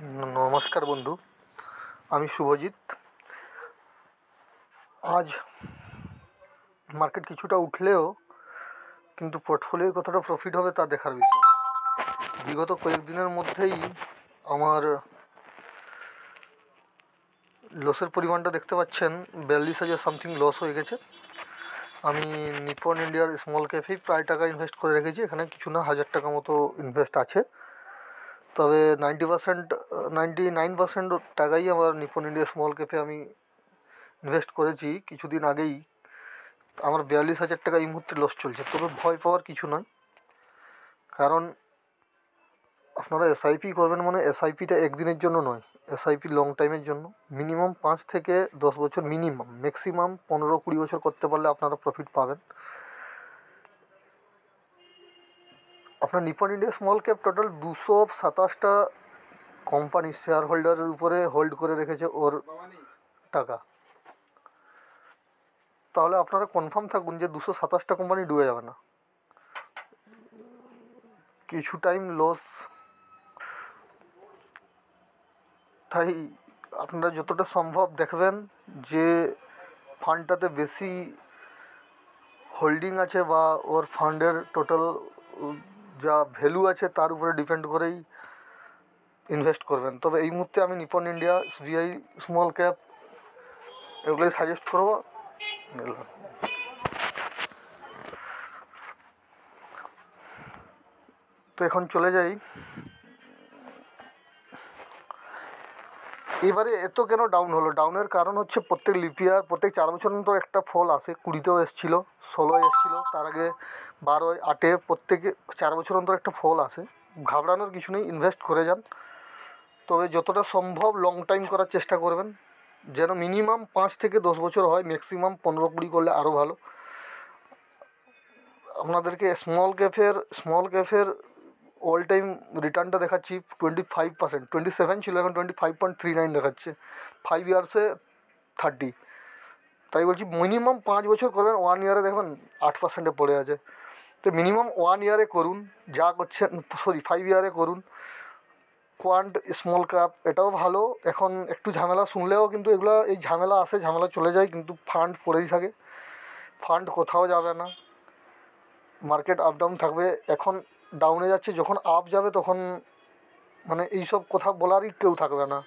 নমস্কার বন্ধু, আমি শুভজিৎ। আজ মার্কেট কিছুটা উঠলেও কিন্তু পোর্টফোলিওয় কতটা প্রফিট হবে তা দেখার বিষয়। বিগত কয়েকদিনের মধ্যেই আমার লসের পরিমাণটা দেখতে পাচ্ছেন, 42,000 সামথিং লস হয়ে গেছে। আমি নিপন ইন্ডিয়ার স্মল ক্যাফেই প্রায় টাকা ইনভেস্ট করে রেখেছি। এখানে কিছু না 1,000 টাকা মতো ইনভেস্ট আছে। তবে 99% টাকাই আমার নিপন ইন্ডিয়া স্মল ক্যাফে আমি ইনভেস্ট করেছি কিছুদিন আগেই। আমার 42,000 টাকা এই মুহূর্তে লস চলছে। তবে ভয় পাওয়ার কিছু নয়, কারণ আপনারা এসআইপি করবেন মানে এসআইপিটা একদিনের জন্য নয়, এসআইপি লং টাইমের জন্য। মিনিমাম 5 থেকে 10 বছর, মিনিমাম, ম্যাক্সিমাম 15-20 বছর করতে পারলে আপনারা প্রফিট পাবেন। আপনার Nippon India small cap total 227টা কোম্পানির শেয়ার হোল্ডারের উপরে হোল্ড করে রেখেছে ওর টাকা। তাহলে আপনারা কনফার্ম থাকুন যে 227টা কোম্পানি ডুবে যাবে না। কিছু টাইম লস, তাই আপনারা যতটা সম্ভব দেখবেন যে ফান্ডটাতে বেশি হোল্ডিং আছে বা ওর ফান্ডের টোটাল যা ভ্যালু আছে তার উপরে ডিপেন্ড করেই ইনভেস্ট করবেন। তবে এই মুহূর্তে আমি Nipon India, SBI small cap এগুলোই সাজেস্ট করবো। তো এখন চলে যাই, এবারে এত কেন ডাউন হলো? ডাউনের কারণ হচ্ছে প্রত্যেক লিপিয়ার প্রত্যেক 4 বছর অন্তর একটা ফল আসে। 20তেও এসেছিলো, 16 এসেছিলো, তার আগে 12, 8, প্রত্যেকে 4 বছর অন্তর একটা ফল আসে। ঘাবড়ানোর কিছু নেই, ইনভেস্ট করে যান। তবে যতটা সম্ভব লং টাইম করার চেষ্টা করবেন, যেন মিনিমাম 5 থেকে 10 বছর হয়, ম্যাক্সিমাম 15-20 করলে আরও ভালো। আপনাদেরকে স্মল ক্যাফের অল টাইম রিটার্নটা দেখাচ্ছি 25%। 27 ছিল, এখন 25.39 দেখাচ্ছে। 5 ইয়ার্সে 30। তাই বলছি মিনিমাম 5 বছর করবেন। 1 ইয়ারে দেখবেন 8%-এ পড়ে আছে। তো মিনিমাম 1 ইয়ারে করুন যা করছেন, 5 ইয়ারে করুন। কোয়ান্ট স্মল ক্যাপ এটাও ভালো। এখন একটু ঝামেলা শুনলেও কিন্তু এগুলো, এই ঝামেলা আসে, ঝামেলা চলে যায়, কিন্তু ফান্ড পড়েই থাকে। ফান্ড কোথাও যাবে না, মার্কেট আপ ডাউন থাকবে। এখন ডাউনে যাচ্ছে, যখন আপ যাবে তখন মানে এইসব কথা বলারই কেউ থাকবে না,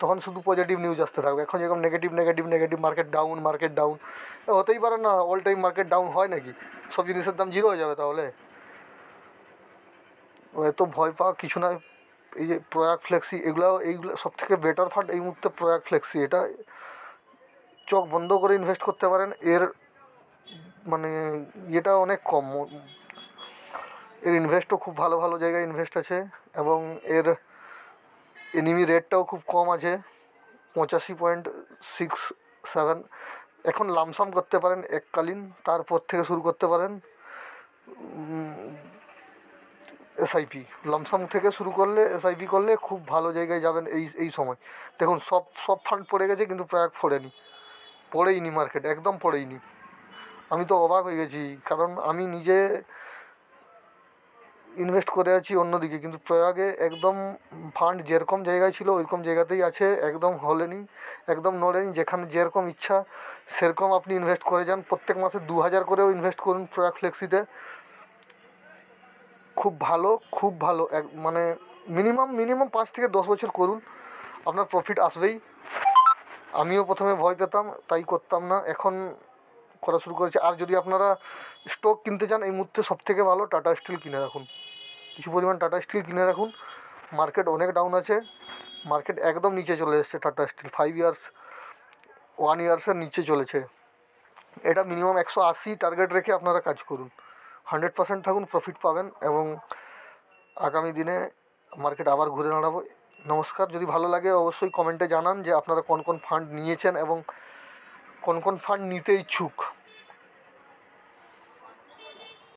তখন শুধু পজিটিভ নিউজ আসতে থাকবে। এখন যেরকম negative negative negative, market down, market down, হতেই পারে না। অল টাইম মার্কেট ডাউন হয় নাকি? সব জিনিসের দাম জিরো হয়ে যাবে তাহলে? এত ভয় পাওয়া কিছু নয়। এই যে প্রয়াগ ফ্লেক্সি, এইগুলো সব থেকে বেটার ফান্ড এই মুহূর্তে। প্রয়াগ ফ্লেক্সি, এটা চোখ বন্ধ করে ইনভেস্ট করতে পারেন। এর মানে এটা অনেক কম, এর ইনভেস্টও খুব ভালো ভালো জায়গায় ইনভেস্ট আছে, এবং এর এনিমি রেটটাও খুব কম আছে, 85.67। এখন লামসাম করতে পারেন এককালীন, তারপর থেকে শুরু করতে পারেন এসআইপি। লামসাম থেকে শুরু করলে, এসআইপি করলে খুব ভালো জায়গায় যাবেন এই সময়। দেখুন সব ফান্ড পড়ে গেছে, কিন্তু প্রয়াগ পড়েইনি মার্কেট, একদম পড়েইনি। আমি তো অবাক হয়ে গেছি, কারণ আমি নিজে ইনভেস্ট করে আছি অন্যদিকে, কিন্তু প্রয়াগে একদম ফান্ড যেরকম জায়গায় ছিল ওইরকম জায়গাতেই আছে, একদম হলেনি, একদম নড়েনি। যেখানে যেরকম ইচ্ছা সেরকম আপনি ইনভেস্ট করে যান। প্রত্যেক মাসে 2,000 করেও ইনভেস্ট করুন প্রয়াগ ফ্লেক্সিতে। খুব ভালো, খুব ভালো। মানে মিনিমাম 5 থেকে 10 বছর করুন, আপনার প্রফিট আসবেই। আমিও প্রথমে ভয় পেতাম, তাই করতাম না, এখন করা শুরু করেছি। আর যদি আপনারা স্টক কিনতে চান, এই মুহূর্তে সবথেকে ভালো টাটা স্টিল কিনে রাখুন। কিছু পরিমাণ টাটা স্টিল কিনে রাখুন। মার্কেট অনেক ডাউন আছে, মার্কেট একদম নিচে চলে এসেছে। টাটা স্টিল 5 ইয়ার্স, 1 ইয়ার্সের নিচে চলেছে। এটা মিনিমাম 180 টার্গেট রেখে আপনারা কাজ করুন। 100% থাকুন, প্রফিট পাবেন, এবং আগামী দিনে মার্কেট আবার ঘুরে দাঁড়াবো। নমস্কার। যদি ভালো লাগে অবশ্যই কমেন্টে জানান যে আপনারা কোন কোন ফান্ড নিয়েছেন এবং কোন কোন ফান্ড নিতে ইচ্ছুক।